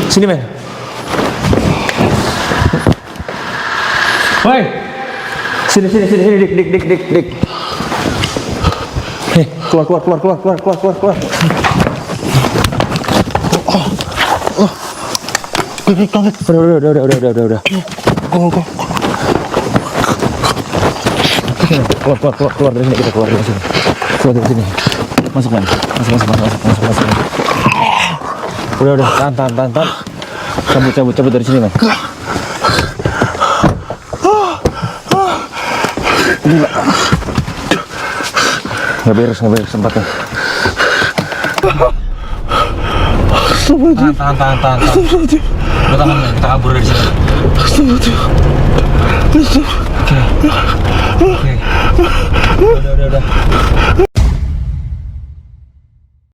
Sini men. Woi. Sini, dik. Nih, keluar. Udah. Keluar dari sini, kita keluar dari sini. Keluar dari sini. Masuk men. Masuk. Udah, tahan. Cabut dari sini men. Gila. Nggak beres tempatnya. Tahan. Udah tahan men, kita kabur dari sini. Oke. Udah.